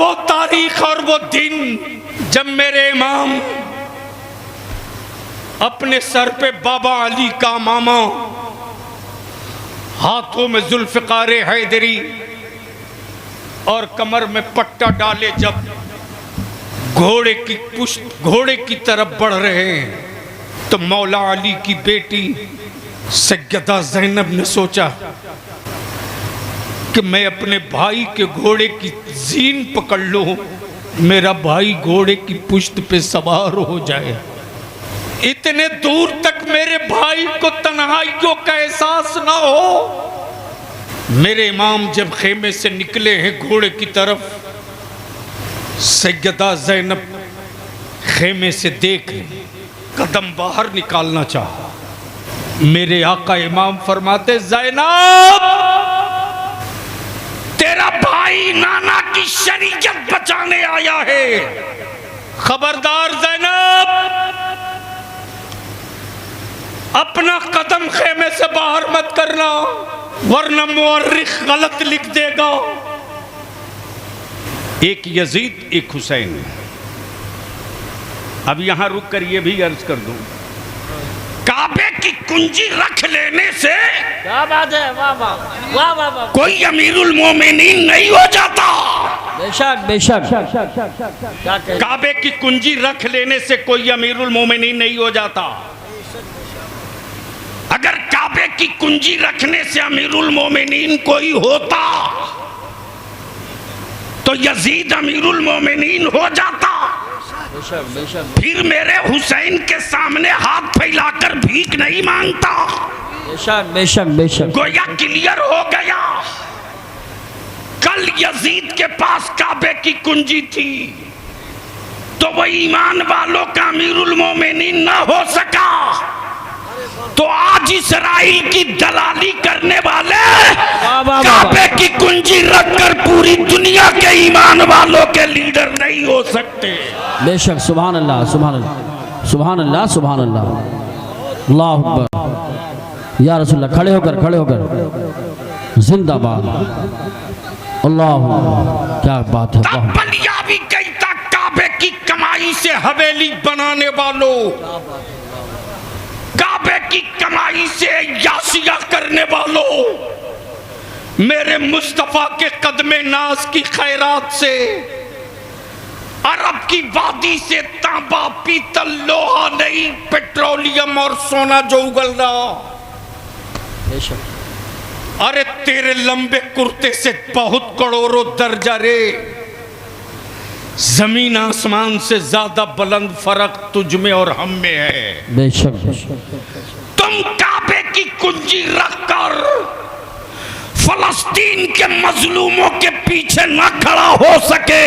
वो तारीख और वो दिन जब मेरे इमाम अपने सर पे बाबा अली का मामा, हाथों में जुल्फ़िकार हैदरी और कमर में पट्टा डाले जब घोड़े की तरफ बढ़ रहे हैं, तो मौला अली की बेटी सैयदा ज़ैनब ने सोचा कि मैं अपने भाई के घोड़े की जीन पकड़ लूं, मेरा भाई घोड़े की पुश्त पे सवार हो जाए। इतने दूर तक मेरे भाई को तन्हाइयों का एहसास ना हो। मेरे इमाम जब खेमे से निकले हैं घोड़े की तरफ, सैयदा ज़ैनब खेमे से देख कदम बाहर निकालना चाहा। मेरे आका इमाम फरमाते, ज़ैनब तेरा भाई नाना की शरीयत बचाने आया है, खबरदार ज़ैनब, अपना कदम खेमे से बाहर मत करना, वरना मुअर्रिख गलत लिख देगा। एक यजीद एक हुसैन। अब यहां रुक कर यह भी अर्ज कर दूं, काबे की कुंजी रख लेने से क्या बात है, वाह वाह वाह वाह वाह, कोई अमीरुल मोमिनीन नहीं हो जाता। बेशक बेशक, काबे की कुंजी रख लेने से कोई अमीरुल मोमिनीन नहीं हो जाता। अगर काबे की कुंजी रखने से अमीरुल मोमिनीन कोई होता तो यजीद अमीरुल मोमिनीन हो जाता। बेशक बेशक, फिर मेरे हुसैन के सामने हाथ फैलाकर भीख नहीं मांगता। बेशक बेशक बेशक, गोया क्लियर हो गया। कल यजीद के पास काबे की कुंजी थी तो वो ईमान वालों का अमीरुल मोमिनीन ना हो सका, तो आज इसराइल की दलाली करने वाले काबे की कुंजी रखकर पूरी दुनिया के ईमान वालों के लीडर नहीं हो सकते। बेशक, सुभान अल्लाह सुभान अल्लाह सुभान अल्लाह सुभान अल्लाह, अल्लाहु अकबर या रसूल अल्लाह। खड़े होकर खड़े होकर जिंदाबाद, अल्लाह, क्या बात है। पंजाबी कहता, काबे की कमाई से हवेली बनाने वालों, काबे की कमाई से यासिया करने वालों, मेरे मुस्तफा के कदमे नाज की खैरात से अरब की वादी से तांबा पीतल लोहा नहीं, पेट्रोलियम और सोना जो उगल रहा। अरे तेरे लंबे कुर्ते से बहुत करोड़ों दर्जा रे, जमीन आसमान से ज्यादा बुलंद फर्क तुझ में और हम में है। बेशक, तुम काबे की कुंजी रखकर फलस्तीन के मजलूमों के पीछे न खड़ा हो सके,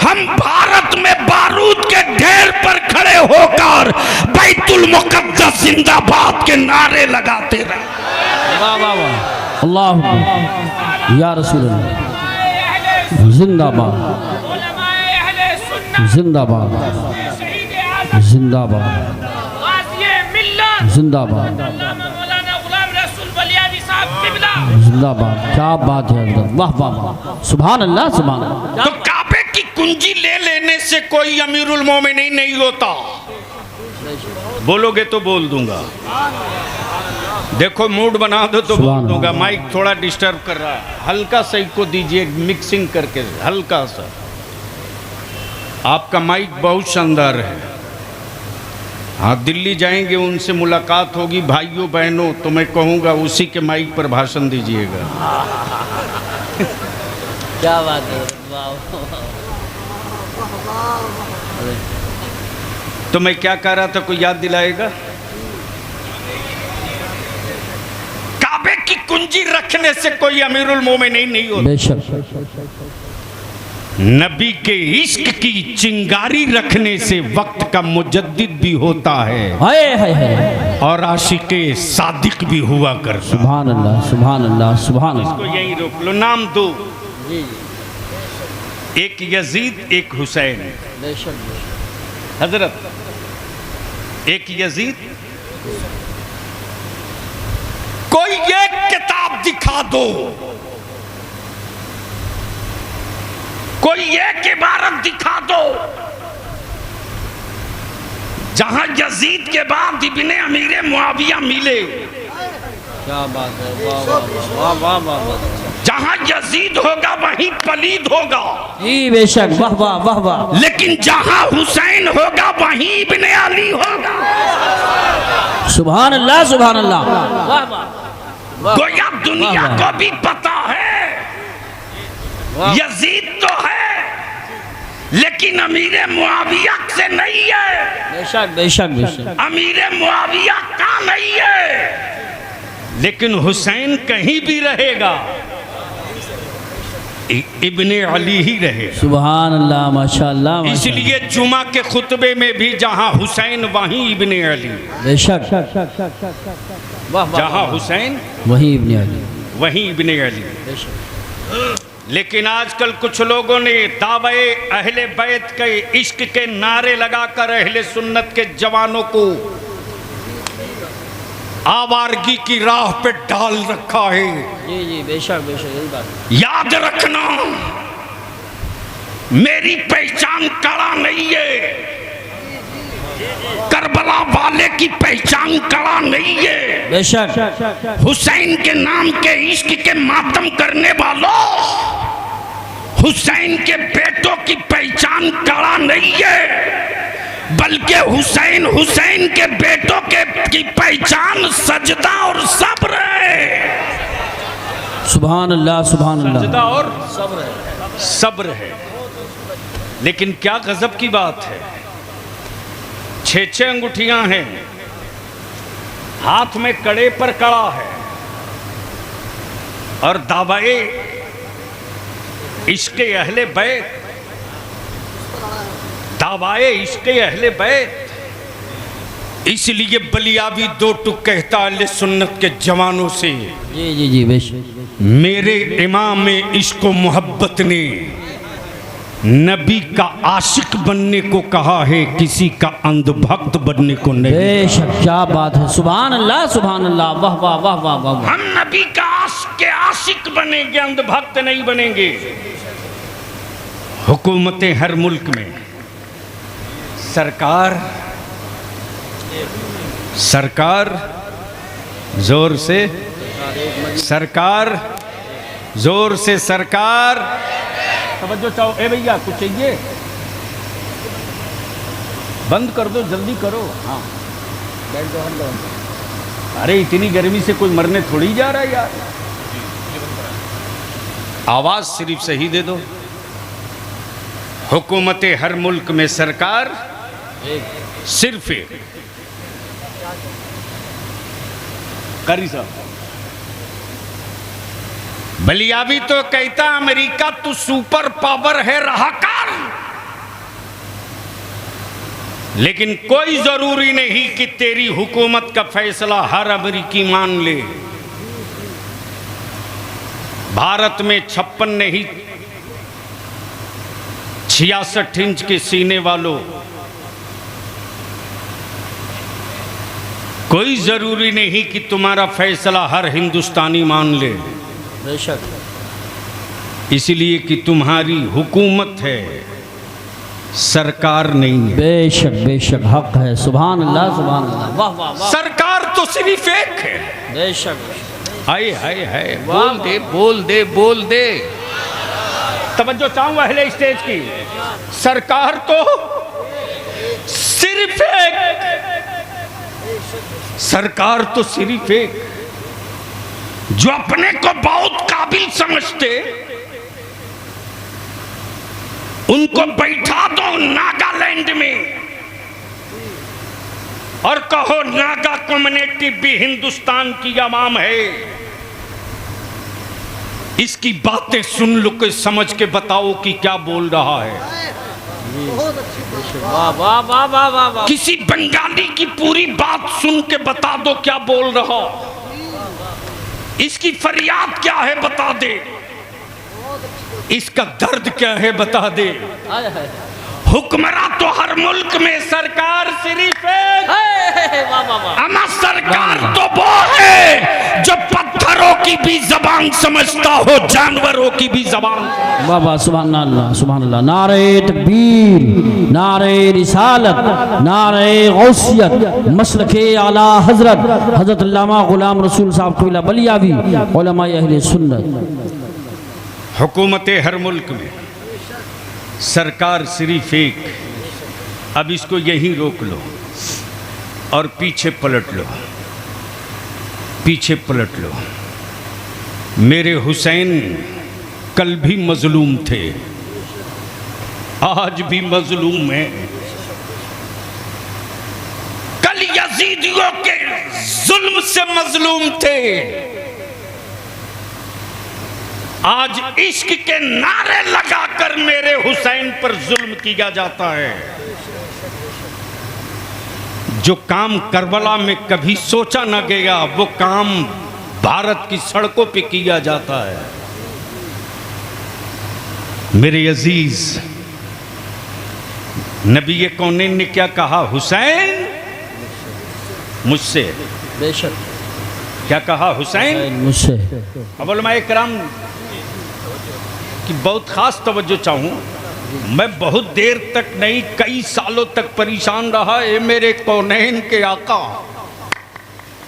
हम भारत में बारूद के ढेर पर खड़े होकर बैतुल मुकद्दस जिंदाबाद के नारे लगाते रहे। वाह वाह वाह, अल्लाह या रसूल अल्लाह, जिंदाबाद जिंदाबाद जिंदाबाद जिंदाबाद जिंदाबाद, क्या बात है, वाह वाह वाह, सुभान अल्लाह सुभान अल्लाह। तो काबे की कुंजी ले लेने से कोई अमीरुल मोमिनीन नहीं होता। बोलोगे तो बोल दूंगा, देखो मूड बना दो तो बोल दूंगा। माइक थोड़ा डिस्टर्ब कर रहा है, हल्का सा को दीजिए मिक्सिंग करके, हल्का सा। आपका माइक बहुत शानदार है। हाँ, दिल्ली जाएंगे, उनसे मुलाकात होगी भाइयों बहनों, तो मैं कहूँगा उसी के माइक पर भाषण दीजिएगा। क्या बात है, तो मैं क्या कह रहा था, कोई याद दिलाएगा? काबे की कुंजी रखने से कोई अमीरुल मोमिनीन नहीं होता। बेशक, नबी के इश्क की चिंगारी रखने से वक्त का मुजद्दिद भी होता है, हाय हाय हाय, और आशिके सादिक भी हुआ करता। सुभान अल्लाह सुभान अल्लाह सुभान अल्लाह। इसको यही रोक लो, नाम दो, एक यजीद एक हुसैन। हजरत, एक यजीद, कोई एक किताब दिखा दो कोई एक इबारत दिखा दो जहां यजीद के बाद इब्ने अमीर मुआविया मिले। क्या बात है, वाह वाह वाह वाह वाह। जहां यजीद होगा वहीं पलीद होगा, जी बेशक, वाह वाह वाह वाह। लेकिन जहां हुसैन होगा वहीं इब्ने अली होगा। सुभान अल्लाह सुभान अल्लाह, वाह वाह। गोया दुनिया को भी पता है यजीद तो है लेकिन अमीर मुआविया से नहीं है। बेशक बेशक बेशक, अमीर मुआविया का नहीं है, लेकिन हुसैन कहीं भी रहेगा, इब्ने अली ही रहे। सुभान अल्लाह माशाअल्लाह। इसलिए जुमा के खुतबे में भी जहां हुसैन वहीं इब्ने अली। बेशक, जहां हुसैन वहीं इब्ने अली, वहीं इब्ने अली। लेकिन आजकल कुछ लोगों ने दावे अहले बैत के इश्क के नारे लगाकर अहले सुन्नत के जवानों को आवारगी की राह पे डाल रखा है। जी जी बेशक बेशक, यही बात। याद रखना, मेरी पहचान कड़ा नहीं है, करबला वाले की पहचान कड़ा नहीं है। बेशक, हुसैन के नाम के इश्क के मातम करने वालों, हुसैन के बेटों की पहचान कड़ा नहीं है, बल्कि हुसैन के बेटों की पहचान सजदा और सब्र है। सुभान अल्लाह सुभान अल्लाह। सजदा और सब्र है। लेकिन क्या गजब की बात है, 6 अंगूठियां हैं, हाथ में कड़े पर कड़ा है और दावाए इश्क़े अहले बैत, दावाए इश्क़े अहले बैत। इसलिए बलियावी 2 टुक कहता अहले सुन्नत के जवानों से, जी जी जी बेशक, मेरे इमाम में इश्क व मोहब्बत ने नबी का आशिक बनने को कहा है, किसी का अंधभक्त बनने को नहीं। बेशक, क्या बात है, सुभान अल्लाह सुभान अल्लाह, वाह वाह वाह वाह वाह। हम नबी का आशिक बनेंगे, अंधभक्त नहीं बनेंगे। हुकूमतें हर मुल्क में, सरकार जोर से, सरकार जोर से, सरकार तवज्जो चाहो। ए भैया कुछ चाहिए, बंद कर दो, जल्दी करो। हाँ बैठ दो। अरे इतनी गर्मी से कोई मरने थोड़ी जा रहा है यार। आवाज सिर्फ सही दे दो। हुकूमतें हर मुल्क में, सरकार सिर्फ एक। करी साहब, बलियावी तो कहता अमेरिका तू सुपर पावर है, रहा कर। लेकिन कोई जरूरी नहीं कि तेरी हुकूमत का फैसला हर अमेरिकी मान ले। भारत में 56 नहीं 66 इंच के सीने वालों, कोई जरूरी नहीं कि तुम्हारा फैसला हर हिंदुस्तानी मान ले। बेशक, इसलिए कि तुम्हारी हुकूमत है, सरकार नहीं है। बेशक बेशक, हक है, सुभान अल्लाह सुभान अल्लाह, वाह वाह वाह। सरकार तो सिर्फ एक है। बेशक, हाय हाय हाय, बोल दे बोल दे बोल दे। तवज्जो चाहूंगा अहले स्टेज की, सरकार तो सिर्फ एक, सरकार तो सिर्फ एक। जो अपने को बहुत काबिल समझते उनको बैठा दो नागालैंड में और कहो नागा कम्युनिटी भी हिंदुस्तान की आवाम है। इसकी बातें सुन लो के समझ के बताओ कि क्या बोल रहा है। वाह वाह वाह वाह वाह वाह। किसी बंगाली की पूरी बात सुन के बता दो क्या बोल रहा, इसकी फरियाद क्या है बता दे, इसका दर्द क्या है बता दे। हुक्मरां तो हर मुल्क में, सरकार सिर्फ एक। अमा सरकार तो वो है जो पत्थर जानवरों की भी जबान समझता हो, जानवरों की भी जबान। बाबा सुभान अल्लाह, सुभान अल्लाह। नारे तकबीर, नारे रिसालत, नारे गौसियत, मसलके आला हजरत हजरत अल्लामा गुलाम रसूल साहब कबीला बलियावी, उलमा अहले सुन्नत। हुकूमत हर मुल्क में सरकार सिर्फ एक, अब इसको यहीं रोक लो और पीछे पलट लो, पीछे पलट लो। मेरे हुसैन कल भी मजलूम थे, आज भी मजलूम है। कल यजीदियों के जुल्म से मजलूम थे, आज इश्क के नारे लगाकर मेरे हुसैन पर जुल्म किया जाता है। जो काम करबला में कभी सोचा न गया, वो काम भारत की सड़कों पे किया जाता है। मेरे अजीज, नबी कौनैन ने क्या कहा? हुसैन मुझसे। बेशक। क्या कहा? हुसैन मुझसे। अब उलमा इकराम की बहुत खास तवज्जो चाहूं। मैं बहुत देर तक नहीं, कई सालों तक परेशान रहा। ए मेरे कौनैन के आका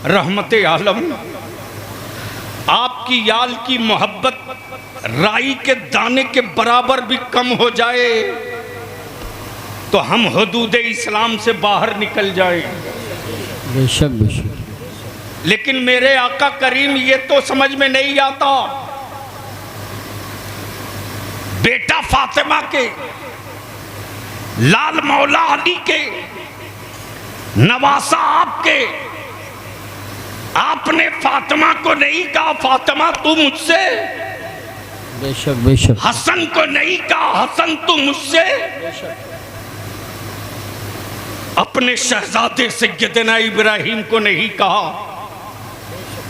रहमते आलम, आपकी याल की मोहब्बत राई के दाने के बराबर भी कम हो जाए तो हम हुदूद इस्लाम से बाहर निकल जाए। बेशक बेशक। लेकिन मेरे आका करीम ये तो समझ में नहीं आता। बेटा फातिमा के, लाल मौला अली के, नवासा आपके, आपने फातिमा को नहीं कहा फातिमा तू मुझसे। बेशक बेशक। हसन को नहीं कहा हसन तू मुझसे। अपने शहजादे सैयदना इब्राहिम को नहीं कहा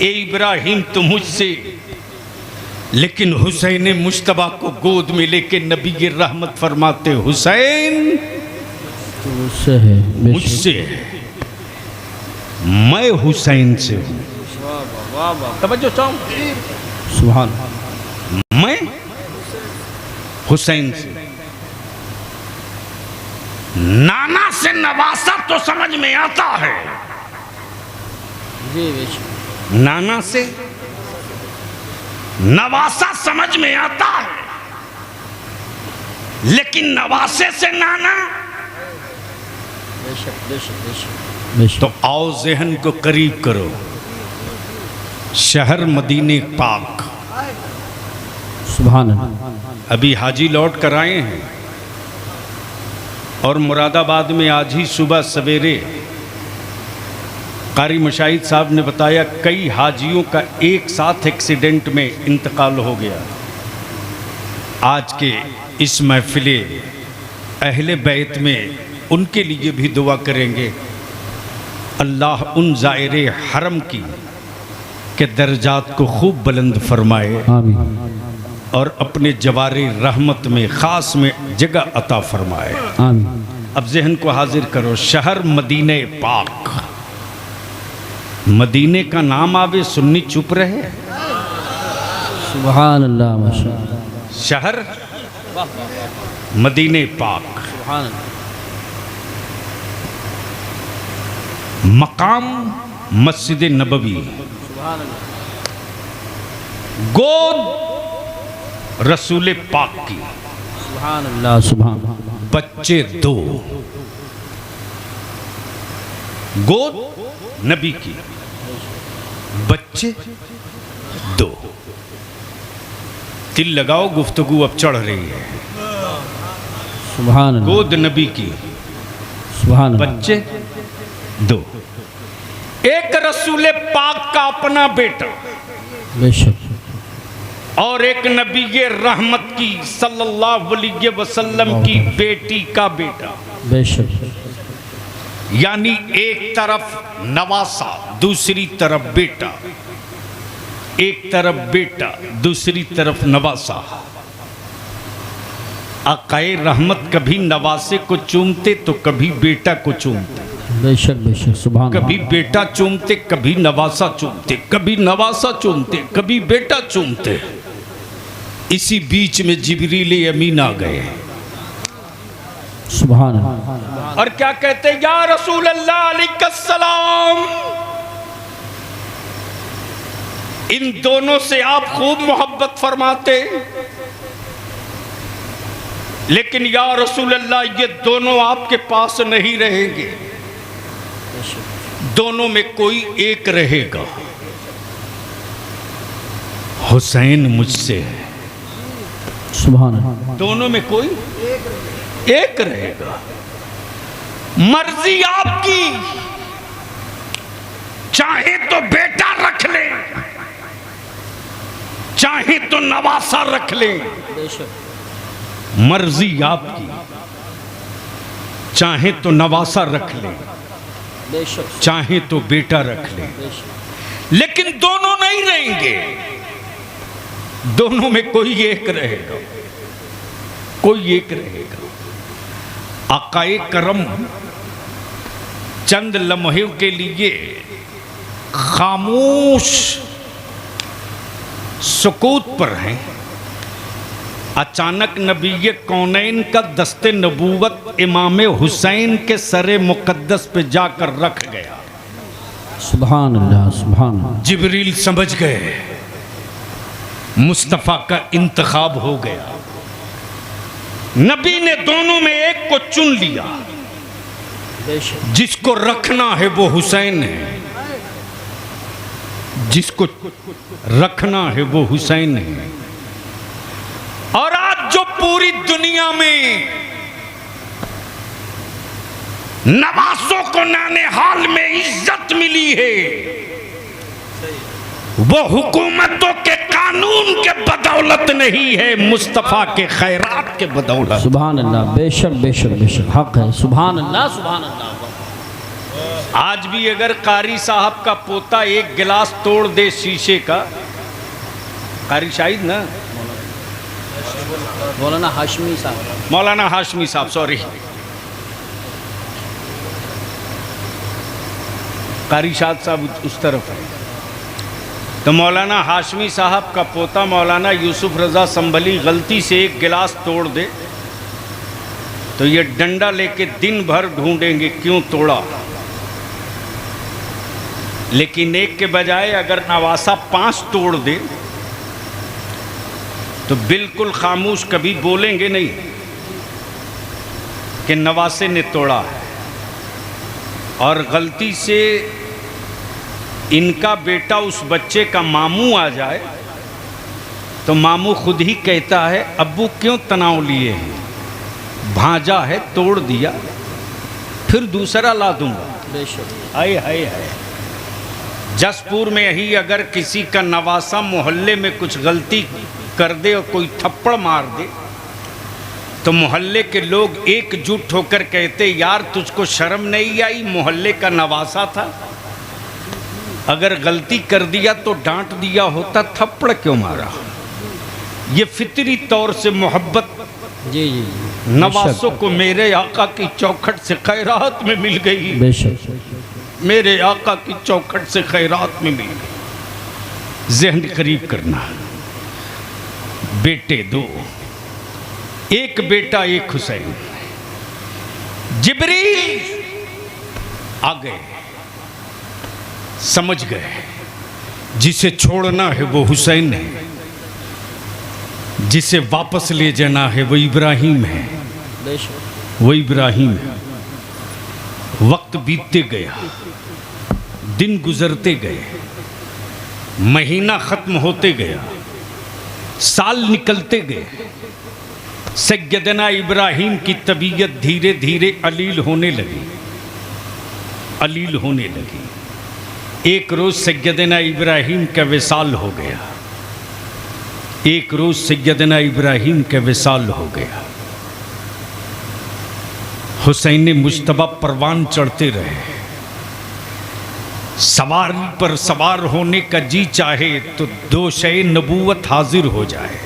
ए इब्राहिम तू मुझसे। लेकिन हुसैन मुश्तबा को गोद में लेके नबी की रहमत फरमाते, हुसैन मुझसे है, मुझसे है, मैं हुसैन से हूं। तवज्जो चाहो, सुभान। मैं हुसैन से। नाना से नवासा तो समझ में आता है, जी बेशक। नाना से नवासा समझ में आता है, लेकिन नवासे से नाना। बेशक बेशक बेशक बेशक। तो आओ जहन को करीब करो, शहर मदीने पाक। सुभान अल्लाह। अभी हाजी लौट कर आए हैं और मुरादाबाद में आज ही सुबह सवेरे कारी मशाहिद साहब ने बताया कई हाजियों का एक साथ एक्सीडेंट में इंतकाल हो गया। आज के इस महफिले अहले बैत में उनके लिए भी दुआ करेंगे। अल्लाह उन ज़ायरे हरम की के दर्जात को खूब बुलंद फरमाए आमीन। और अपने जवारे रहमत में ख़ास में जगह अता फरमाए आमीन। अब जहन को हाजिर करो, शहर मदीने पाक। मदीने का नाम आवे सुन्नी चुप रहे। सुभान अल्लाह माशाअल्लाह। शहर मदीने पाक, सुभान अल्लाह। मकाम मस्जिद नबवी, सुभान अल्लाह। गोद रसूल पाक की, सुभान अल्लाह। सुभान। बच्चे दो, गोद नबी की, बच्चे दो। तिल लगाओ, गुफ्तगू अब चढ़ रही है। सुभान अल्लाह। गोद नबी की, सुभान अल्लाह। बच्चे दो। एक रसूल पाक का अपना बेटा बेशक। और एक नबी रहमत की सल्लल्लाहु अलैहि वसल्लम की बेटी का बेटा। बेशक। यानी एक तरफ नवासा, दूसरी तरफ बेटा, एक तरफ बेटा, दूसरी तरफ नवासा। आकाए रहमत कभी नवासे को चूमते तो कभी बेटा को चूमते। बेशक सुभान कभी बेटा चूमते, कभी नवासा चूमते, कभी नवासा चूमते, कभी बेटा चूमते। इसी बीच में जिब्रील अमीन आ गए सुभान और क्या कहते, या रसूल अल्लाह अलैहिस्सलाम, इन दोनों से आप खूब मोहब्बत फरमाते, लेकिन या रसूल अल्लाह ये दोनों आपके पास नहीं रहेंगे, दोनों में कोई एक रहेगा। हुसैन मुझसे है, सुभान दोनों में कोई एक रहेगा। मर्जी आपकी, चाहे तो बेटा रख ले, चाहे तो नवासा रख ले, मर्जी आपकी, चाहे तो नवासा रख ले, चाहे तो बेटा रख ले, लेकिन दोनों नहीं रहेंगे, दोनों में कोई एक रहेगा, कोई एक रहेगा। आकाए करम चंद लम्हों के लिए खामोश सुकूत पर हैं। अचानक नबी कौनैन का दस्ते नबूवत इमाम हुसैन के सरे मुकद्दस पे जाकर रख गया। सुभान अल्लाह सुभान। जिब्रील समझ गए मुस्तफ़ा का इंतखाब हो गया। नबी ने दोनों में एक को चुन लिया, जिसको रखना है वो हुसैन है, जिसको रखना है वो हुसैन है। और आज जो पूरी दुनिया में नवासों को नाने हाल में इज्जत मिली है, वो हुकूमतों के कानून के बदौलत नहीं है, मुस्तफ़ा के खैरात के बदौलत। सुभान अल्लाह, बेशक बेशक बेशक हक है। सुभान अल्लाह सुभान अल्लाह। आज भी अगर कारी साहब का पोता एक गिलास तोड़ दे शीशे का, कारी शाहिद ना, मौलाना हाशमी साहब, मौलाना हाशमी साहब, सॉरी, कारी शाहिद साहब उस तरफ है, तो मौलाना हाशमी साहब का पोता मौलाना यूसुफ रज़ा संभली गलती से एक गिलास तोड़ दे, तो ये डंडा लेके दिन भर ढूंढेंगे क्यों तोड़ा। लेकिन एक के बजाय अगर नवासा 5 तोड़ दे तो बिल्कुल खामोश, कभी बोलेंगे नहीं कि नवासे ने तोड़ा है। और गलती से इनका बेटा उस बच्चे का मामू आ जाए तो मामू खुद ही कहता है, अब्बू क्यों तनाव लिए हैं, भांजा है तोड़ दिया, फिर दूसरा ला दूंगा। हाय हाय हाय। जसपुर में ही अगर किसी का नवासा मोहल्ले में कुछ गलती कर दे और कोई थप्पड़ मार दे तो मोहल्ले के लोग एकजुट होकर कहते, यार तुझको शर्म नहीं आई, मोहल्ले का नवासा था, अगर गलती कर दिया तो डांट दिया होता, थप्पड़ क्यों मारा। ये फितरी तौर से मोहब्बत जी जी नवासों को मेरे आका की चौखट से खैरात में मिल गई, बेशक, मेरे आका की चौखट से खैरात में मिल गई। ज़हन करीब करना, बेटे 2, एक बेटा एक हुसैन। जिब्रील आ गए, समझ गए जिसे छोड़ना है वो हुसैन है, जिसे वापस ले जाना है वो इब्राहिम है, वो इब्राहिम है। वक्त बीतते गया, दिन गुजरते गए, महीना ख़त्म होते गया, साल निकलते गए। सैयदना इब्राहिम की तबीयत धीरे धीरे अलील होने लगी, अलील होने लगी। एक रोज़ सैयदना इब्राहिम का विसाल हो गया, एक रोज़ सैयदना इब्राहिम का विसाल हो गया। हुसैन मुज्तबा परवान चढ़ते रहे, सवारी पर सवार होने का जी चाहे तो दोशे नबूवत हाजिर हो जाए,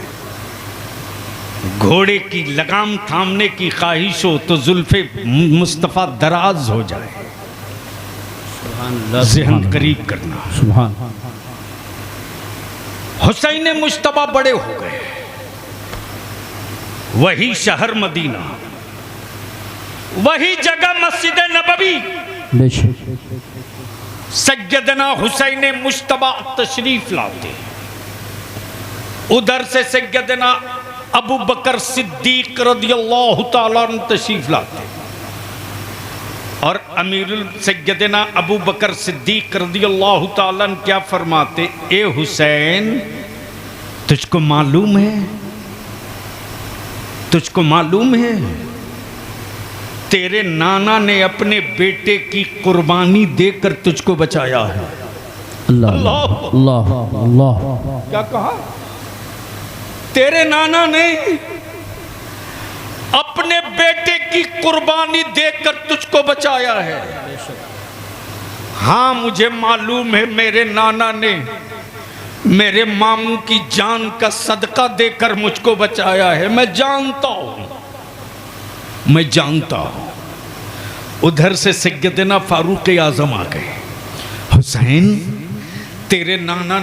घोड़े की लगाम थामने की ख्वाहिश हो तो जुल्फे मुस्तफ़ा दराज हो जाए। जहन करीब करना। सुभान। हुसैन मुश्तबा बड़े हो गए, वही शहर मदीना, वही जगह मस्जिद नबवी, बेशक सैयदना हुसैन मुश्तबा तशरीफ लाते। उधर से सैयदना अबू बकर सिद्दीक रदियल्लाहु ताला अन्हु तशरीफ लाते और अमीरुल सैयदना अबू बकर सिद्दीक रदियल्लाहु ताला अन्हु क्या फरमाते, ए हुसैन तुझको मालूम है, तुझको मालूम है तेरे नाना ने अपने बेटे की कुर्बानी देकर तुझको बचाया है। अल्लाह अल्लाह अल्लाह। क्या कहा? तेरे नाना ने अपने बेटे की कुर्बानी देकर तुझको बचाया है। हाँ मुझे मालूम है मेरे नाना ने मेरे मामू की जान का सदका देकर मुझको बचाया है, मैं जानता हूं, मैं जानता हूं। उधर से सैयदना फारूक आजम आ गए। हुसैन तेरे नाना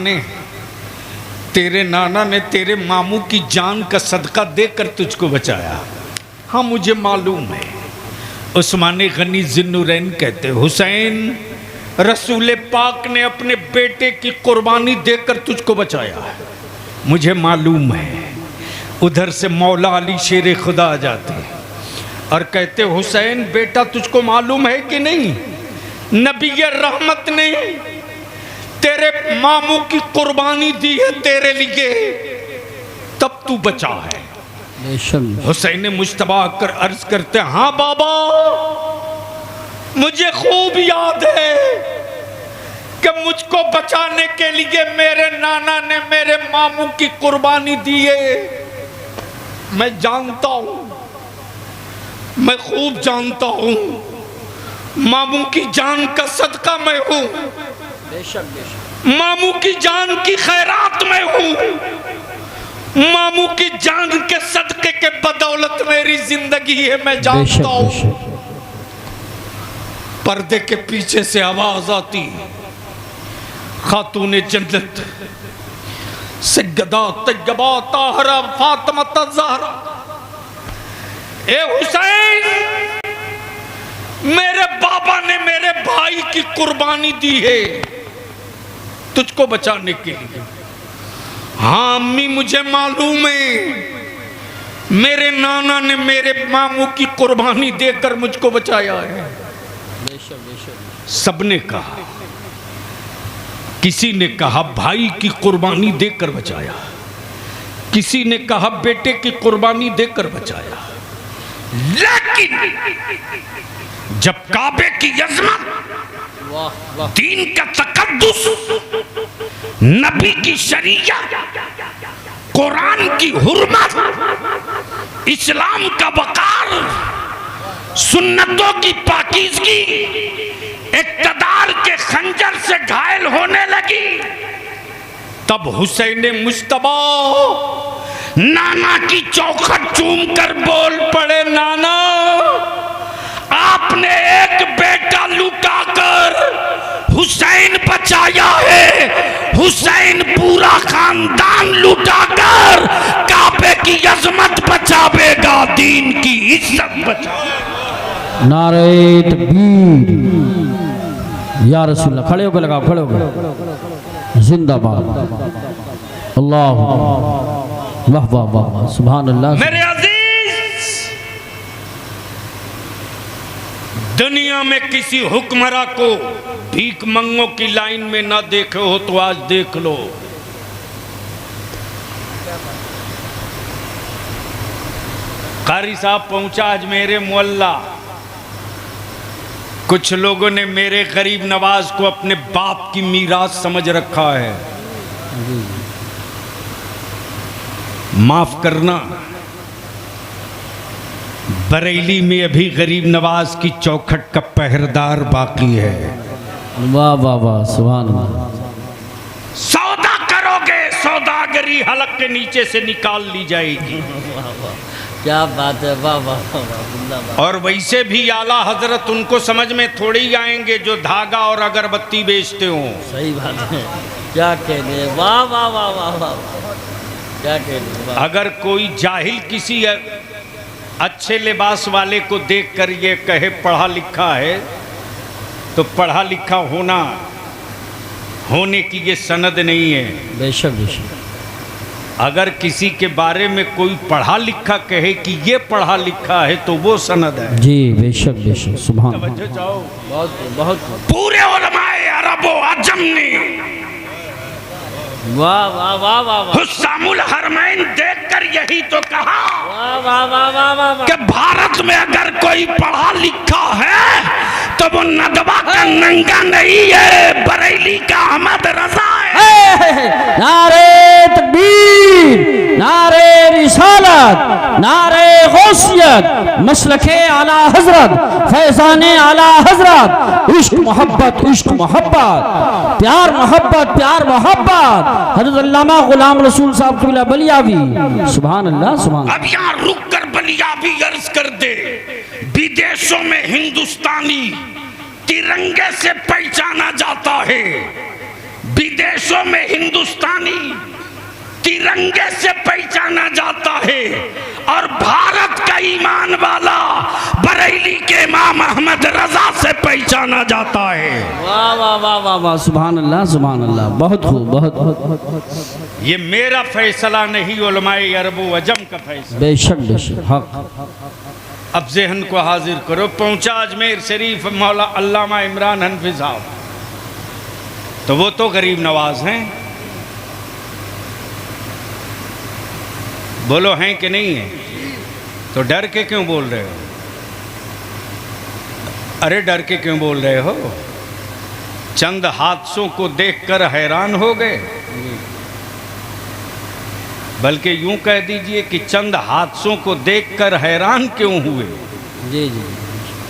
ने तेरे मामू की जान का सदका देकर तुझको बचाया। हाँ मुझे मालूम है। उस्मान गनी ज़िन्नुरैन कहते, हुसैन रसूल पाक ने अपने बेटे की कुर्बानी देकर तुझको बचाया है, मुझे मालूम है। उधर से मौला अली शेर खुदा आ जाते और कहते, हुसैन बेटा तुझको मालूम है कि नहीं, नबी रहमत ने तेरे मामू की कुर्बानी दी है तेरे लिए, तब तू बचा है। हुसैन मुश्तबा कर अर्ज करते, हाँ बाबा मुझे खूब याद है कि मुझको बचाने के लिए मेरे नाना ने मेरे मामू की कुर्बानी दी है। मैं जानता हूं, मैं खूब जानता हूं, मामू की जान का सदका मैं हूं, मामू की जान की खैरात में हूं, मामू की जान के सदके के बदौलत मेरी जिंदगी है, मैं जानता हूं। पर्दे के पीछे से आवाज आती, खातून जन्नत सैयदा तैयबा ताहरा फातिमा ज़हरा, ए हुसैन मेरे बाबा ने मेरे भाई की कुर्बानी दी है तुझको बचाने के लिए। हाँ अम्मी मुझे मालूम है मेरे नाना ने मेरे मामू की कुर्बानी देकर मुझको बचाया है। सबने कहा, किसी ने कहा भाई की कुर्बानी देकर बचाया, किसी ने कहा बेटे की कुर्बानी देकर बचाया, लेकिन जब काबे की अज़मत, दीन का तकद्दुस, नबी की शरीयत, कुरान की हुर्मत, इस्लाम का वकार, सुन्नतों की पाकीज़गी इक़्तिदार के खंजर से घायल होने लगी, तब हुसैन मुश्तबा नाना की चौखट चूम कर बोल पड़े, नाना आपने एक बेटा लुटाकर हुसैन बचाया है, हुसैन पूरा खानदान लुटाकर काबे की अजमत बचावेगा, दीन की इज्जत बचावेगा। नारे तकबीर या रसूलल्लाह। खड़े होकर लगाओ, खड़े होकर, जिंदाबाद, अल्लाह वाह वाह वाह, सुभान अल्लाह। मेरे अजीज, दुनिया में किसी हुक्मरां को भीख मंगों की लाइन में ना देखे हो तो आज देख लो। कारी साहब पहुंचा आज मेरे मोहल्ला, कुछ लोगों ने मेरे गरीब नवाज को अपने बाप की मीरास समझ रखा है, माफ करना, बरेली में अभी गरीब नवाज की चौखट का पहरेदार बाकी है। वाह वाह वाह, सुभान अल्लाह। सौदा करोगे, सौदागर गगरी हलक के नीचे से निकाल ली जाएगी। क्या बात है, वाह वाह वाह। और वैसे भी आला हजरत उनको समझ में थोड़ी ही आएंगे जो धागा और अगरबत्ती बेचते हो। सही बात है, क्या कहने, वाह वाह वाह वाह वाह, क्या कहने। अगर कोई जाहिल किसी अच्छे लिबास वाले को देखकर ये कहे पढ़ा लिखा है, तो पढ़ा लिखा होने की ये सनद नहीं है। बेशक बेशक। अगर किसी के बारे में कोई पढ़ा लिखा कहे कि ये पढ़ा लिखा है तो वो सनद है। जी बेशक बेशक, सुभान अल्लाह। समझो जाओ, बहुत बहुत पूरे उलमाए अरब व अजम ने वाह वाह वाह वाह वाह हुस्सामुल हरमैन देखकर यही तो कहा वाह वाह वाह वाह वाह कि भारत में अगर कोई पढ़ा लिखा है तो वो नदवा का नंगा नहीं है, बरेली का अहमद रजा है। नारे तकबीर, नारे रिसालत, नारे गौसियत, मसलके आला हजरत, फैजाने आला हजरत, इश्क मोहब्बत, इश्क मोहब्बत, प्यार मोहब्बत, प्यार मोहब्बत, हज़रत अल्लामा गुलाम रसूल साहब क़िबला बलियावी, सुभान अल्लाह सुभान। अब यहाँ रुक कर बलियावी अर्ज कर दे, विदेशों में हिंदुस्तानी तिरंगे से पहचाना जाता है, विदेशों में हिंदुस्तानी तिरंगे से पहचाना जाता है, और भारत का ईमान वाला बरेली के इमाम अहमद रजा से पहचाना जाता है। वाह वाह वाह वाह वाह, सुभान अल्लाह सुभान अल्लाह, बहुत खूब, बहुत बहुत। ये मेरा फैसला नहीं, उलमाए अरब व अजम का फैसला। बेशक बेशक, हक। अब ज़हन को हाजिर करो, पहुंचा अजमेर शरीफ मौला अल्लामा इमरान हनफी साहब, तो वो तो गरीब नवाज हैं, बोलो हैं कि नहीं है? तो डर के क्यों बोल रहे हो? अरे डर के क्यों बोल रहे हो? चंद हादसों को देखकर हैरान हो गए, बल्कि यूं कह दीजिए कि चंद हादसों को देखकर हैरान क्यों हुए? जी जी।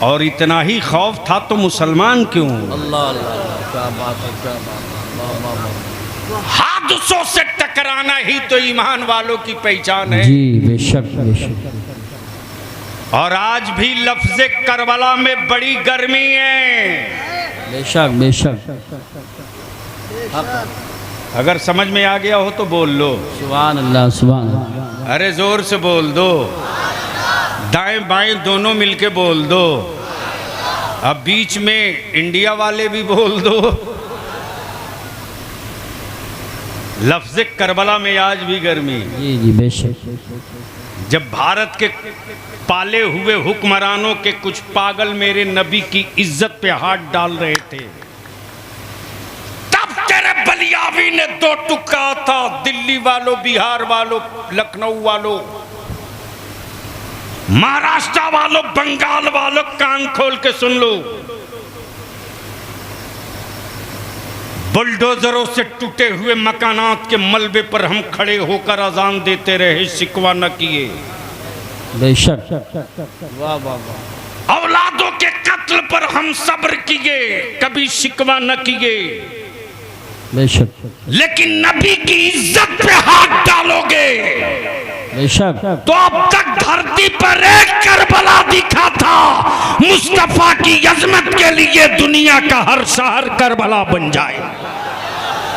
और इतना ही खौफ था तो मुसलमान क्यों हुए? अल्लाह अल्लाह, क्या बात है, क्या बात है, वाह वाह वाह। हादसों से टकराना ही तो ईमान वालों की पहचान है। जी बेशक बेशक। और आज भी लफ्ज़े करबला में बड़ी गर्मी है। बेशक बेशक। अगर समझ में आ गया हो तो बोल लो सुभान अल्लाह सुभान अल्लाह। अरे जोर से बोल दो, दाएं बाएं दोनों मिलके बोल दो। अब बीच में इंडिया वाले भी बोल दो। लफ्ज़े करबला में आज भी गर्मी। जी जी बेशक। जब भारत के पाले हुए हुक्मरानों के कुछ पागल मेरे नबी की इज्जत पे हाथ डाल रहे थे, तब तेरे बलियावी ने दो टुक्का था। दिल्ली वालों, बिहार वालों, लखनऊ वालों, महाराष्ट्र वालों, बंगाल वालों, कान खोल के सुन लो। बुलडोजरों से टूटे हुए मकानात के मलबे पर हम खड़े होकर अजान देते रहे, शिकवा न किए। बेशक। वाह वाह वाह। औलादों के कत्ल पर हम सब्र किए, कभी शिकवा न किए। बेशक लेकिन नबी की इज्जत पे हाथ डालोगे बेशक। तो अब तक धरती पर एक करबला दिखा था। मुस्तफा की अजमत के लिए दुनिया का हर शहर करबला बन जाए।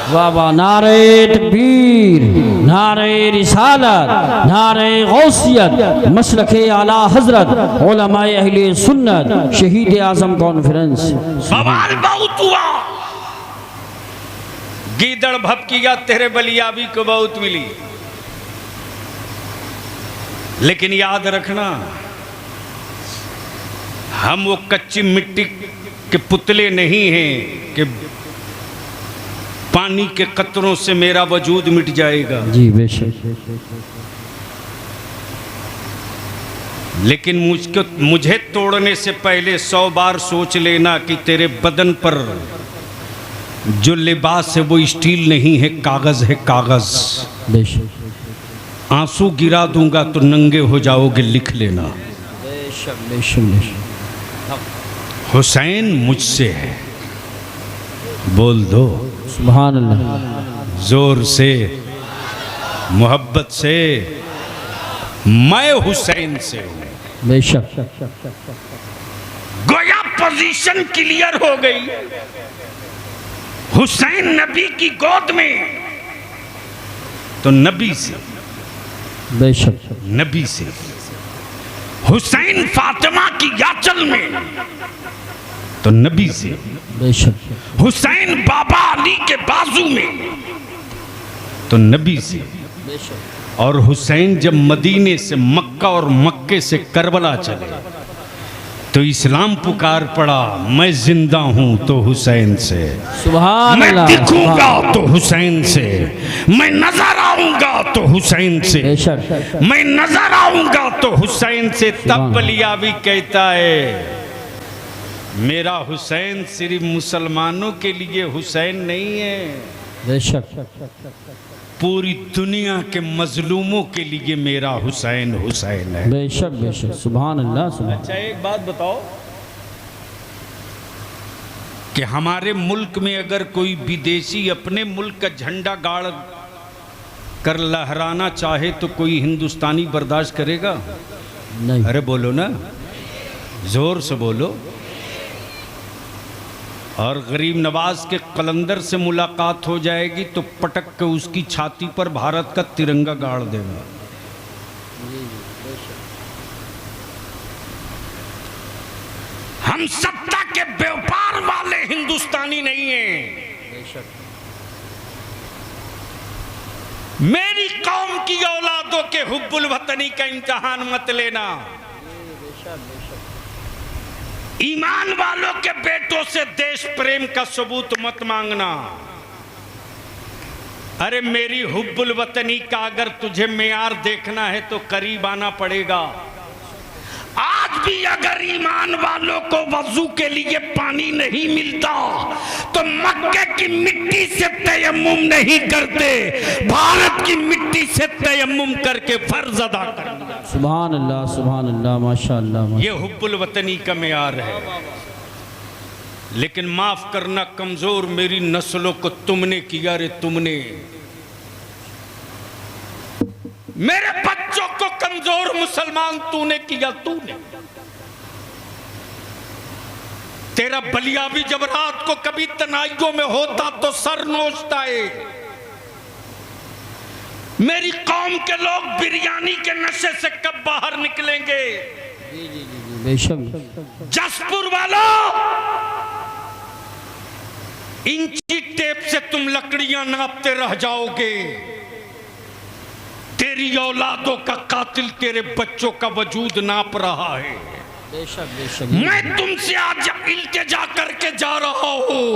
वाह वाह, नारे तकबीर, नारे रिसालत, नारे गौसियत, मसलके आला हजरत, उलमाए अहले सुन्नत, शहीद आजम कॉन्फ्रेंस। बवाल बहुत हुआ, गीदड़ भपकिया तेरे बलियावी को बहुत मिली। लेकिन याद रखना, हम वो कच्ची मिट्टी के पुतले नहीं हैं कि पानी के कतरों से मेरा वजूद मिट जाएगा। जी बेशक। लेकिन मुझे तोड़ने से पहले 100 बार सोच लेना कि तेरे बदन पर जो लिबास है वो स्टील नहीं है, कागज है, कागज। बेशक। आंसू गिरा दूंगा तो नंगे हो जाओगे, लिख लेना। बेशक बेशक बेशक। हुसैन मुझसे है, बोल दो सुभान अल्लाह। जोर से। मोहब्बत से, मैं हुसैन से हूं। बेशक। गोया पोजीशन क्लियर हो गई। हुसैन नबी की गोद में तो नबी से, बेशक। नबी से। हुसैन फातिमा की याचल में तो नबी से। बेशक। हुसैन बाबा अली के बाजू में तो नबी से। बेशक। और हुसैन जब मदीने से मक्का और मक्के से करबला चले तो इस्लाम पुकार पड़ा, मैं जिंदा हूं तो हुसैन से, सुभान मैं अल्लाह, दिखूंगा तो हुसैन से, मैं नजर आऊंगा तो हुसैन से, बेशक। मैं नजर आऊंगा तो हुसैन से। तब बलियावी कहता है, मेरा हुसैन सिर्फ मुसलमानों के लिए हुसैन नहीं है, बेशक। पूरी दुनिया के मजलूमों के लिए मेरा हुसैन हुसैन है। बेशक बेशक। सुभान अल्लाह, सुभान। अच्छा एक बात बताओ कि हमारे मुल्क में अगर कोई विदेशी अपने मुल्क का झंडा गाड़ कर लहराना चाहे तो कोई हिंदुस्तानी बर्दाश्त करेगा? नहीं। अरे बोलो ना, जोर से बोलो। और गरीब नवाज के कलंदर से मुलाकात हो जाएगी तो पटक के उसकी छाती पर भारत का तिरंगा गाड़ देगा। हम सत्ता के व्यापार वाले हिंदुस्तानी नहीं हैं। मेरी कौम की औलादों के हुब्बुल वतनी का इम्तिहान मत लेना। ईमान वालों के बेटों से देश प्रेम का सबूत मत मांगना। अरे मेरी हुब्बुल वतनी का अगर तुझे मेयार देखना है तो करीब आना पड़ेगा। आज भी अगर ईमान वालों को वजू के लिए पानी नहीं मिलता तो मक्के की मिट्टी से तयम्मुम नहीं करते, भारत की मिट्टी से तयम्मुम करके फर्ज अदा करना। सुभान अल्लाह, सुभान अल्लाह, माशाअल्लाह। ये हुब्बुल वतनी का मेयार है। लेकिन माफ करना कमजोर मेरी नस्लों को तुमने किया रे, तुमने मेरे बच्चों को कमजोर मुसलमान तूने किया, तूने। तेरा बलियावी जब रात को कभी तनाइयों में होता तो सर नोचता है। मेरी कौम के लोग बिरयानी के नशे से कब बाहर निकलेंगे? बेशक। जसपुर वालों, इंची टेप से तुम लकड़ियां नापते रह जाओगे। तेरी औलादों का कातिल तेरे बच्चों का वजूद नाप रहा है। बेशक बेशक। मैं तुमसे आज इल्तिजा करके जा रहा हूं,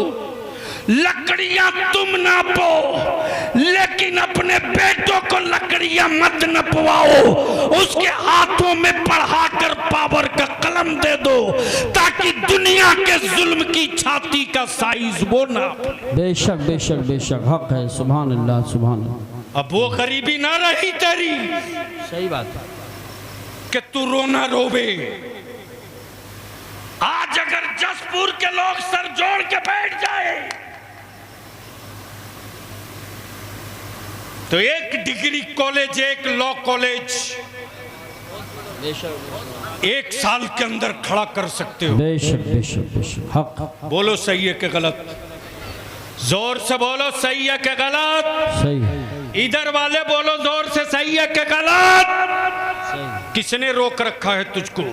लकड़ियां तुम नापो, लेकिन अपने बेटों को लकड़ियां मत नपवाओ। उसके हाथों में पढ़ाकर पावर का कलम दे दो ताकि दुनिया के जुल्म की छाती का साइज वो नाप। बेशक बेशक बेशक, हक है। सुभान अल्लाह, सुभान अल्लाह। अब वो गरीबी ना रही तेरी सही बात है कि तू रोना रोवे। आज अगर जसपुर के लोग सर जोड़ के बैठ जाए तो एक डिग्री कॉलेज, एक लॉ कॉलेज एक साल के अंदर खड़ा कर सकते हो। बेशक बेशक बेशक, हक। बोलो सही है कि गलत? जोर से बोलो, सही है कि गलत? सही है। इधर वाले बोलो जोर से, सही है कि गलत? सही। किसने रोक रखा है तुझको?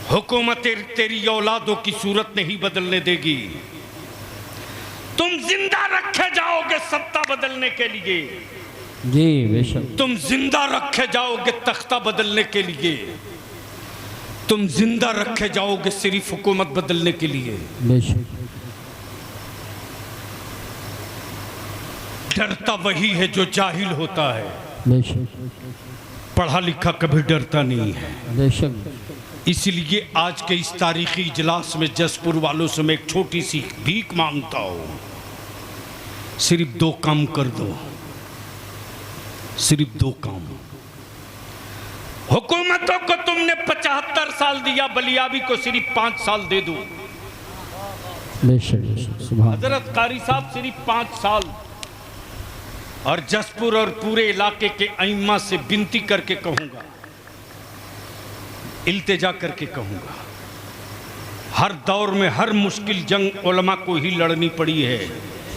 हुकूमत तेरी औलादों की सूरत नहीं बदलने देगी। तुम जिंदा रखे जाओगे सत्ता बदलने के लिए, जी बेशक। तुम जिंदा रखे जाओगे तख्ता बदलने के लिए, तुम जिंदा रखे जाओगे सिर्फ हुकूमत बदलने के लिए। बेशक। डरता वही है जो जाहिल होता है, बेशक पढ़ा लिखा कभी डरता नहीं है। बेशक। इसलिए आज के इस तारीखी इजलास में जसपुर वालों से मैं एक छोटी सी भीख मांगता हूं, सिर्फ 2 काम कर दो, सिर्फ 2 काम। हुकूमतों को तुमने 75 साल दिया, बलियावी को सिर्फ 5 साल दे दो। बेशक बेशक। सुभान। हजरत कारी साहब सिर्फ 5 साल, और जसपुर और पूरे इलाके के अइम्मा से विनती करके कहूंगा, इल्तिजा करके कहूंगा, हर दौर में हर मुश्किल जंग उलमा को ही लड़नी पड़ी है।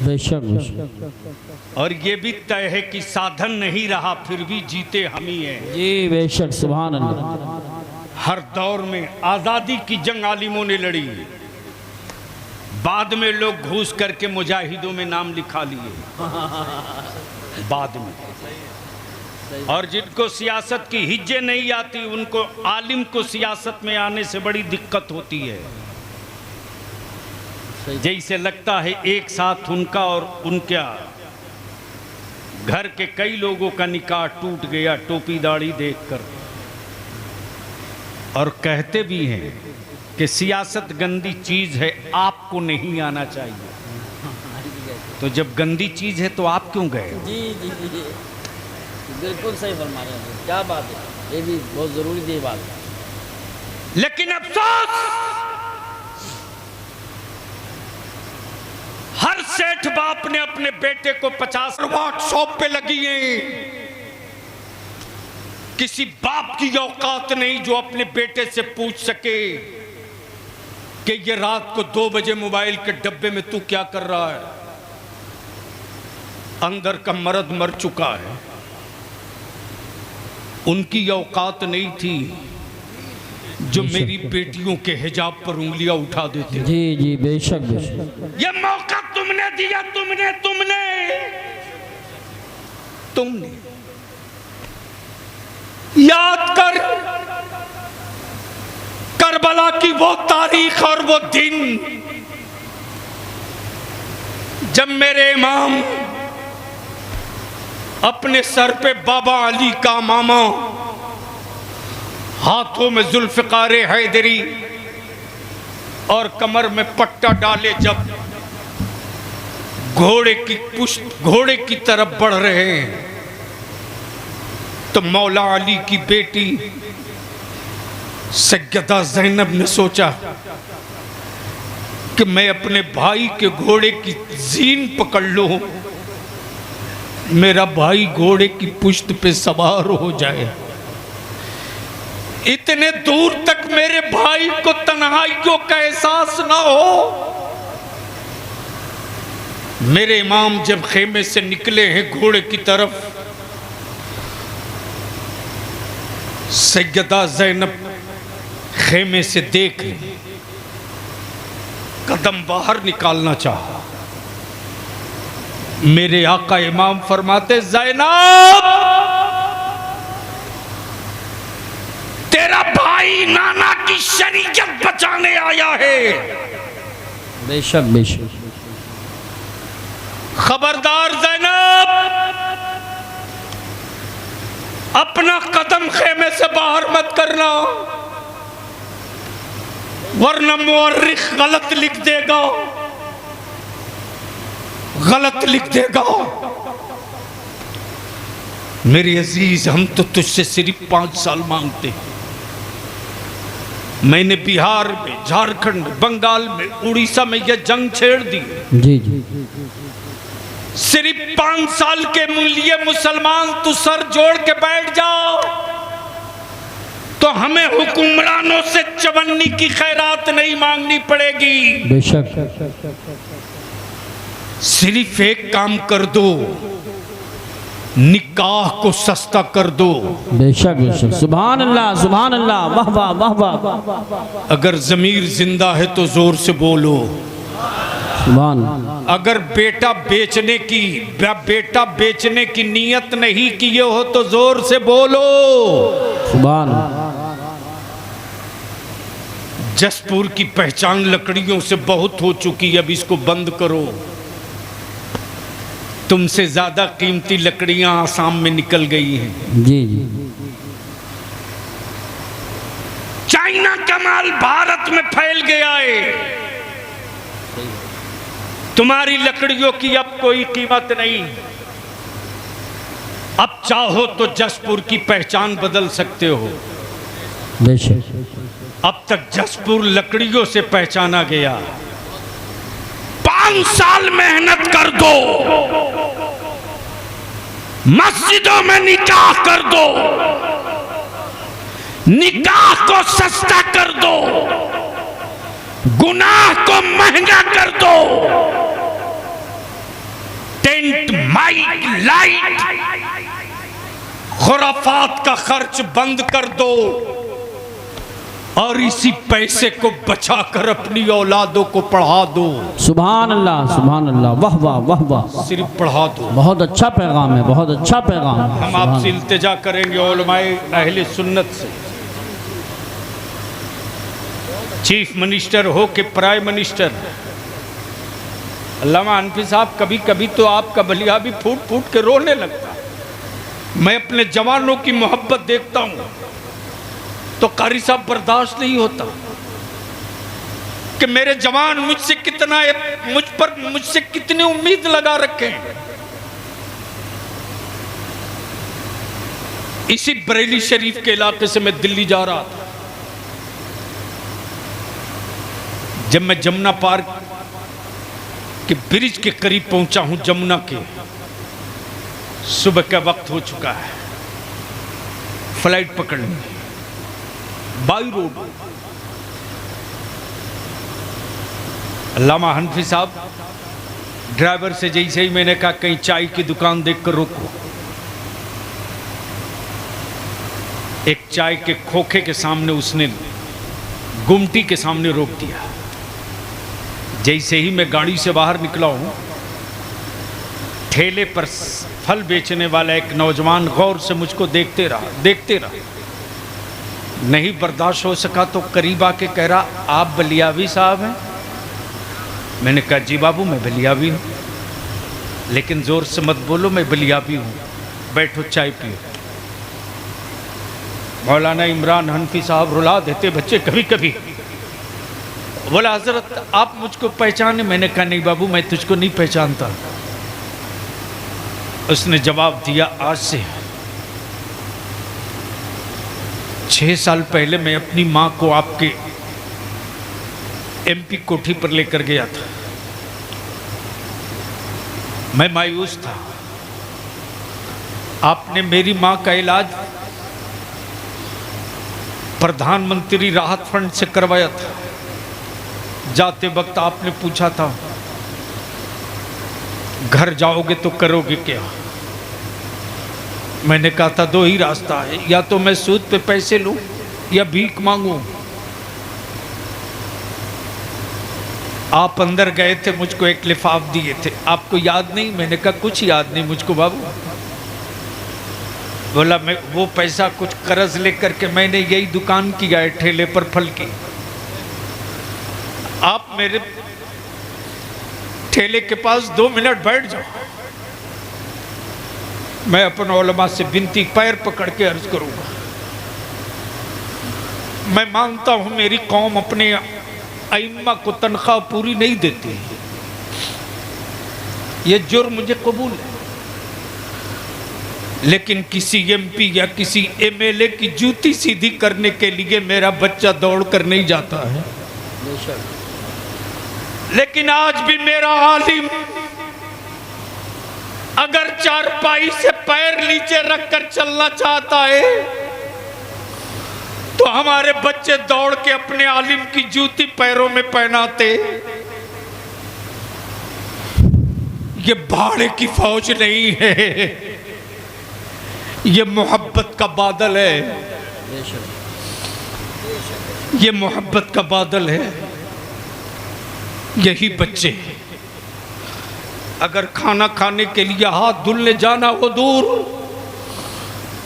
बेशक बेशक। और ये भी तय है कि साधन नहीं रहा फिर भी जीते हम ही हैं। जी बेशक, सुभान अल्लाह। हर दौर में आज़ादी की जंग आलिमों ने लड़ी, बाद में लोग घूस करके मुजाहिदों में नाम लिखा लिए बाद में। और जिनको सियासत की हिज्जे नहीं आती उनको आलिम को सियासत में आने से बड़ी दिक्कत होती है। जैसे लगता है एक साथ उनका और उनका घर के कई लोगों का निकाह टूट गया टोपी दाढ़ी देखकर। और कहते भी हैं कि सियासत गंदी चीज है, आपको नहीं आना चाहिए। तो जब गंदी चीज है तो आप क्यों गए? जी जी जी, बिल्कुल सही फरमा रहे हैं। क्या बात है, ये भी बहुत जरूरी थी बात। लेकिन अफसोस, हर सेठ बाप ने अपने बेटे को 50 वाट शॉप पे लगी है। किसी बाप की औकात नहीं जो अपने बेटे से पूछ सके कि ये रात को 2 बजे मोबाइल के डब्बे में तू क्या कर रहा है। अंदर का मर्द मर चुका है, उनकी औकात नहीं थी जो मेरी बेटियों के हिजाब पर उंगलियां उठा देते। जी जी बेशक बेशक। ये मौका तुमने दिया, तुमने याद कर करबला की वो तारीख और वो दिन जब मेरे इमाम अपने सर पे बाबा अली का मामा, हाथों में जुल्फ़िकार हैदरी और कमर में पट्टा डाले जब घोड़े की तरफ बढ़ रहे हैं, तो मौला अली की बेटी सैयदा ज़ैनब ने सोचा कि मैं अपने भाई के घोड़े की जीन पकड़ लूं, मेरा भाई घोड़े की पुश्त पे सवार हो जाए, इतने दूर तक मेरे भाई को तन्हाइयों का एहसास ना हो। मेरे इमाम जब खेमे से निकले हैं घोड़े की तरफ, सैयदा ज़ैनब खेमे से देख ली, कदम बाहर निकालना चाहा। मेरे आका इमाम फरमाते, ज़ैनब तेरा भाई नाना की शरीयत बचाने आया है। बेशक बेशक। खबरदार ज़ैनब, अपना कदम खेमे से बाहर मत करना, वरना मुअर्रिख गलत लिख देगा, गलत लिख देगा। मेरे अजीज, हम तो तुझसे सिर्फ 5 साल मांगते हैं। मैंने बिहार में, झारखंड, बंगाल में, उड़ीसा में यह जंग छेड़ दी। जी जी। सिर्फ 5 साल के लिए मुसलमान तू सर जोड़ के बैठ जाओ तो हमें हुक्मरानों से चवन्नी की खैरात नहीं मांगनी पड़ेगी। बेशक। सिर्फ एक काम कर दो, निकाह को सस्ता कर दो। बेशक बेशक। सुभान अल्लाह, सुभान अल्लाह, वाह वाह वाह वाह। अगर जमीर जिंदा है तो जोर से बोलो सुभान। अगर बेटा बेचने की नीयत नहीं किए हो तो जोर से बोलो सुभान। जसपुर की पहचान लकड़ियों से बहुत हो चुकी है, अब इसको बंद करो। तुमसे ज्यादा कीमती लकड़ियां आसाम में निकल गई हैं। जी जी। चाइना का माल भारत में फैल गया है, तुम्हारी लकड़ियों की अब कोई कीमत नहीं। अब चाहो तो जसपुर की पहचान बदल सकते हो। बेशक। अब तक जसपुर लकड़ियों से पहचाना गया। 5 साल मेहनत कर दो, मस्जिदों में निकाह कर दो, निकाह को सस्ता कर दो, गुनाह को महंगा कर दो, टेंट माइक लाइट खुराफात का खर्च बंद कर दो और इसी पैसे को बचाकर अपनी औलादों को पढ़ा दो। सुभान अल्लाह, वाह वाह वाह वाह, सिर्फ पढ़ा दो। बहुत अच्छा पैगाम है, बहुत अच्छा पैगाम है। हम आपसे इल्तिजा करेंगे उलमाए अहले सुन्नत से, चीफ मिनिस्टर हो कि प्राइम मिनिस्टर, अल्लामा हनफी साहब, कभी कभी तो आपका बलिया भी फूट फूट के रोने लगता है। मैं अपने जवानों की मोहब्बत देखता हूं तो कारी साहब बर्दाश्त नहीं होता कि मेरे जवान मुझसे कितनी उम्मीद लगा रखे हैं। इसी बरेली शरीफ के इलाके से मैं दिल्ली जा रहा था। जब मैं जमुना पार के ब्रिज के करीब पहुंचा हूं, जमुना के, सुबह का वक्त हो चुका है, फ्लाइट पकड़नी, बाई रोड। अल्लामा हनफी साहब ड्राइवर से जैसे ही मैंने कहा कहीं चाय की दुकान देखकर रोको, एक चाय के खोखे के सामने उसने गुमटी के सामने रोक दिया। जैसे ही मैं गाड़ी से बाहर निकला हूं, ठेले पर फल बेचने वाला एक नौजवान गौर से मुझको देखते रहा। नहीं बर्दाश्त हो सका तो करीब आके कह रहा, आप बलियावी साहब हैं? मैंने कहा जी बाबू मैं बलियावी हूँ, लेकिन जोर से मत बोलो, मैं बलियावी हूँ, बैठो चाय पियो। मौलाना इमरान हनफी साहब रुला देते बच्चे कभी कभी। बोला हजरत आप मुझको पहचाने? मैंने कहा नहीं बाबू मैं तुझको नहीं पहचानता। उसने जवाब दिया, आज से 6 साल पहले मैं अपनी मां को आपके एमपी कोठी पर लेकर गया था। मैं मायूस था। आपने मेरी मां का इलाज प्रधानमंत्री राहत फंड से करवाया था। जाते वक्त आपने पूछा था घर जाओगे तो करोगे क्या? मैंने कहा था 2 ही रास्ता है, या तो मैं सूद पे पैसे लूं या भीख मांगूं। आप अंदर गए थे, मुझको एक लिफाफ दिए थे, आपको याद नहीं? मैंने कहा कुछ याद नहीं मुझको बाबू। बोला मैं वो पैसा कुछ कर्ज लेकर के मैंने यही दुकान की है ठेले पर फल की। आप मेरे ठेले के पास 2 मिनट बैठ जाओ, मैं अपने उलमा से विनती पैर पकड़ के अर्ज करूंगा। मैं मानता हूं मेरी कौम अपने अइम्मा को तनख्वाह पूरी नहीं देती, ये जुर्म मुझे कबूल है, लेकिन किसी एमपी या किसी एमएलए की जूती सीधी करने के लिए मेरा बच्चा दौड़ कर नहीं जाता है। लेकिन आज भी मेरा आलिम अगर चारपाई से पैर नीचे रखकर चलना चाहता है तो हमारे बच्चे दौड़ के अपने आलिम की जूती पैरों में पहनाते। ये भाड़े की फौज नहीं है, ये मोहब्बत का बादल है, ये मोहब्बत का बादल है। यही बच्चे अगर खाना खाने के लिए हाथ धुलने जाना हो दूर,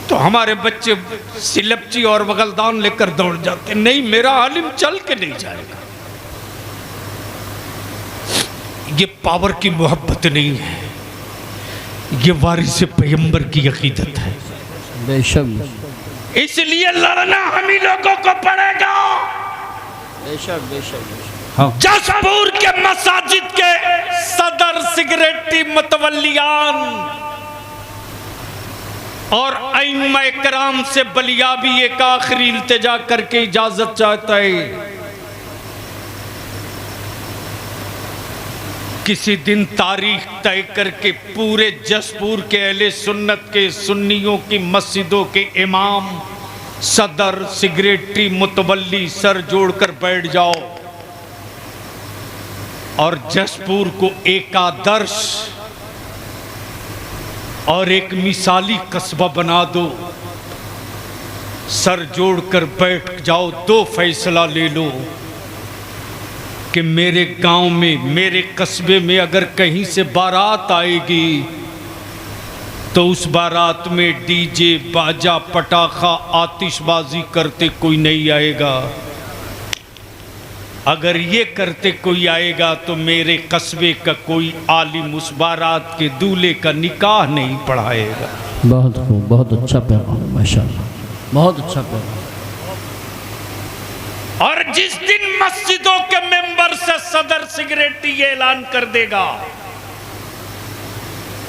तो हमारे बच्चे सिलपची और बगलदान लेकर दौड़ जाते। नहीं, मेरा आलिम चल के नहीं जाएगा। ये पावर की मोहब्बत नहीं है, ये वारिस पैगंबर की अकीदत है। बेशक। इसलिए लड़ना हम ही लोगों को पड़ेगा। बेशक बेशक। हाँ। जसपुर के मसाजिद के सदर सिगरेटी मतवल्लियान और अइम्मा इकराम से बलिया भी एक आखिरी इल्तिजा करके इजाजत चाहता है। किसी दिन तारीख तय करके पूरे जसपुर के अहले सुन्नत के सुन्नियों की मस्जिदों के इमाम, सदर, सेक्रेटरी, मुतवल्ली सर जोड़कर बैठ जाओ और जसपुर को एक आदर्श और एक मिसाली कस्बा बना दो। सर जोड़कर बैठ जाओ, दो फैसला ले लो कि मेरे गांव में, मेरे कस्बे में अगर कहीं से बारात आएगी तो उस बारात में डीजे, बाजा, पटाखा, आतिशबाजी करते कोई नहीं आएगा। अगर ये करते कोई आएगा तो मेरे कस्बे का कोई आलिम उस बारात के दूल्हे का निकाह नहीं पढ़ाएगा। बहुत खूब, बहुत अच्छा पैगाम, माशाअल्लाह, बहुत अच्छा पैगाम। और जिस दिन मस्जिदों के मेंबर से सदर, सेक्रेटरी ये ऐलान कर देगा,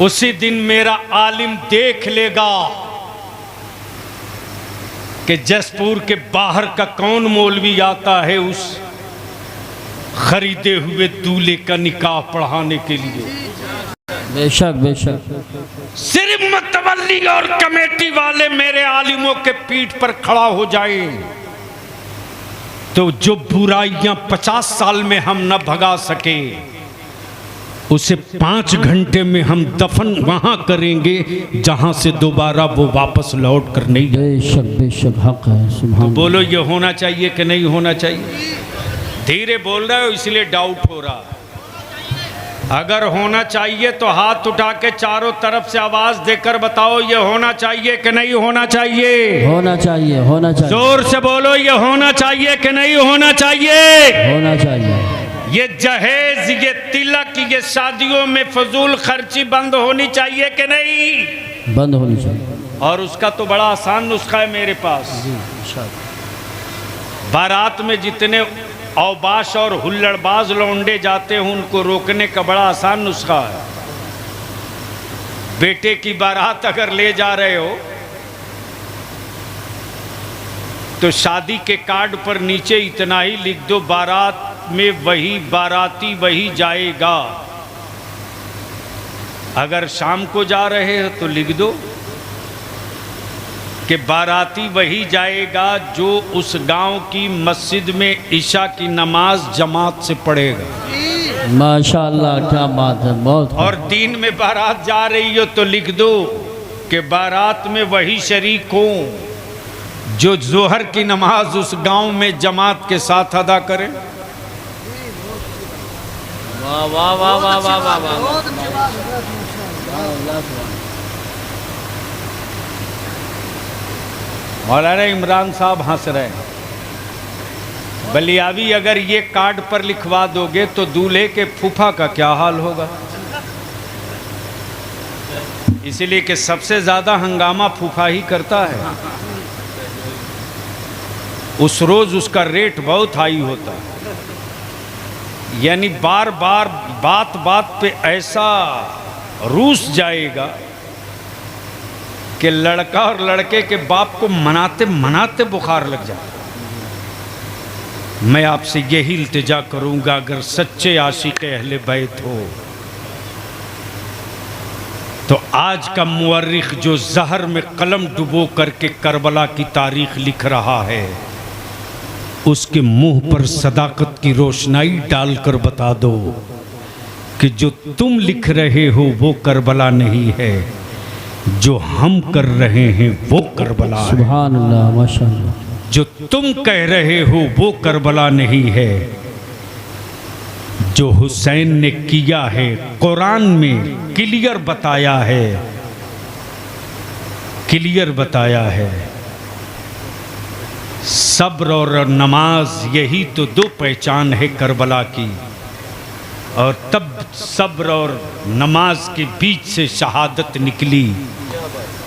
उसी दिन मेरा आलिम देख लेगा कि जसपुर के बाहर का कौन मौलवी आता है उस खरीदे हुए दूल्हे का निकाह पढ़ाने के लिए। बेशक बेशक। सिर्फ मुतवल्ली और कमेटी वाले मेरे आलिमों के पीठ पर खड़ा हो जाए तो जो बुराइयां 50 साल में हम न भगा सके उसे 5 घंटे में हम दफन वहां करेंगे जहां से दोबारा वो वापस लौट कर नहीं। बेशक बेशक, हक है। सुभान। तो बोलो ये होना चाहिए कि नहीं होना चाहिए? धीरे बोल रहे हो इसलिए डाउट हो रहा। अगर होना चाहिए तो हाथ उठा के चारों तरफ से आवाज देकर बताओ ये होना चाहिए कि नहीं होना चाहिए? होना चाहिए, होना चाहिए। जोर से बोलो ये होना चाहिए कि नहीं होना चाहिए? होना चाहिए। ये जहेज, ये तिलक, ये शादियों में फजूल खर्ची बंद होनी चाहिए कि नहीं? बंद होनी चाहिए। और उसका तो बड़ा आसान नुस्खा है मेरे पास। बारात में जितने औबाश और हुल्लड़बाज लौंडे जाते हैं उनको रोकने का बड़ा आसान नुस्खा है। बेटे की बारात अगर ले जा रहे हो तो शादी के कार्ड पर नीचे इतना ही लिख दो, बारात में वही बाराती वही जाएगा। अगर शाम को जा रहे हो तो लिख दो कि बाराती वही जाएगा जो उस गांव की मस्जिद में इशा की नमाज जमात से पढ़ेगा। माशाअल्लाह, क्या बात है, बहुत। और दिन में बारात जा रही हो तो लिख दो कि बारात में वही शरीक हो जो जोहर की नमाज उस गांव में जमात के साथ अदा करे। वाह वाह वाह वाह वाह वाह वाह। मौलाना इमरान साहब हंस रहे हैं। बलियावी अगर ये कार्ड पर लिखवा दोगे तो दूल्हे के फूफा का क्या हाल होगा? इसलिए कि सबसे ज्यादा हंगामा फूफा ही करता है। उस रोज उसका रेट बहुत हाई होता है, यानी बार बार बात बात पे ऐसा रूस जाएगा कि लड़का और लड़के के बाप को मनाते मनाते बुखार लग जाए। मैं आपसे यही इल्तिजा करूंगा, अगर सच्चे आशिक अहले बैत हो तो आज का मुअर्रिख जो जहर में कलम डुबो करके करबला की तारीख लिख रहा है उसके मुंह पर सदाकत की रोशनाई डालकर बता दो कि जो तुम लिख रहे हो वो करबला नहीं है, जो हम कर रहे हैं वो करबला है। सुभान अल्लाह, माशाअल्लाह। जो तुम कह रहे हो वो करबला नहीं है, जो हुसैन ने किया है कुरान में क्लियर बताया है, क्लियर बताया है। सब्र और नमाज यही तो दो पहचान है करबला की, और तब सब्र और नमाज के बीच से शहादत निकली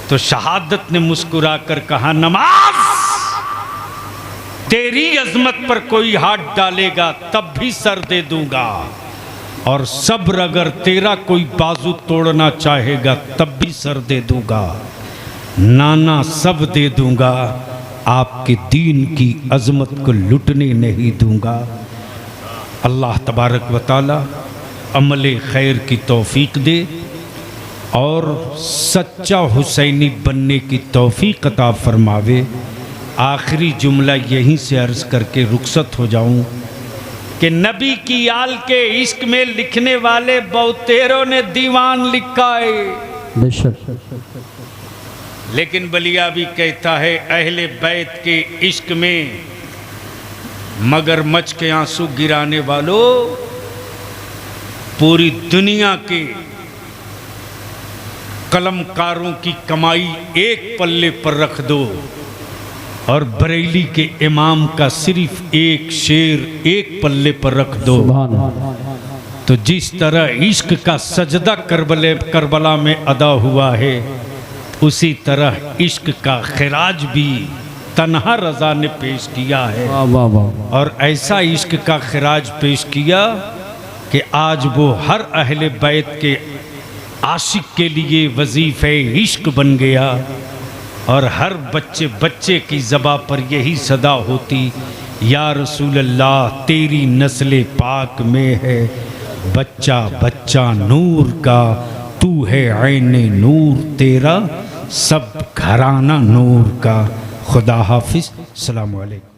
तो शहादत ने मुस्कुरा कर कहा, नमाज तेरी अजमत पर कोई हाथ डालेगा तब भी सर दे दूंगा, और सब्र अगर तेरा कोई बाजू तोड़ना चाहेगा तब भी सर दे दूंगा, नाना सब दे दूंगा, आपके दीन की अजमत को लुटने नहीं दूंगा। अल्लाह तबारक व तआला अमल खैर की तौफीक दे और सच्चा हुसैनी बनने की तौफीक अता फरमावे। आखिरी जुमला यहीं से अर्ज़ करके रुखसत हो जाऊं कि नबी की आल के इश्क में लिखने वाले बहुतेरों ने दीवान लिखा है, बेशक, लेकिन बलिया भी कहता है अहले बैत के इश्क में मगरमच्छ के आंसू गिराने वालों, पूरी दुनिया के कलमकारों की कमाई एक पल्ले पर रख दो और बरेली के इमाम का सिर्फ एक शेर एक पल्ले पर रख दो, सुभान अल्लाह। तो जिस तरह इश्क का सजदा करबला में अदा हुआ है, उसी तरह इश्क का खिराज भी तन्हा रज़ा ने पेश किया है। वाह वाह वाह। और ऐसा इश्क का खिराज पेश किया कि आज वो हर अहले बैत के आशिक के लिए वजीफ़े इश्क बन गया और हर बच्चे की ज़बा पर यही सदा होती, या रसूल अल्लाह तेरी नस्ल पाक में है बच्चा बच्चा नूर का, तू है ऐने नूर तेरा सब घराना नूर का। खुदा हाफिज़। अस्सलामु अलैकुम।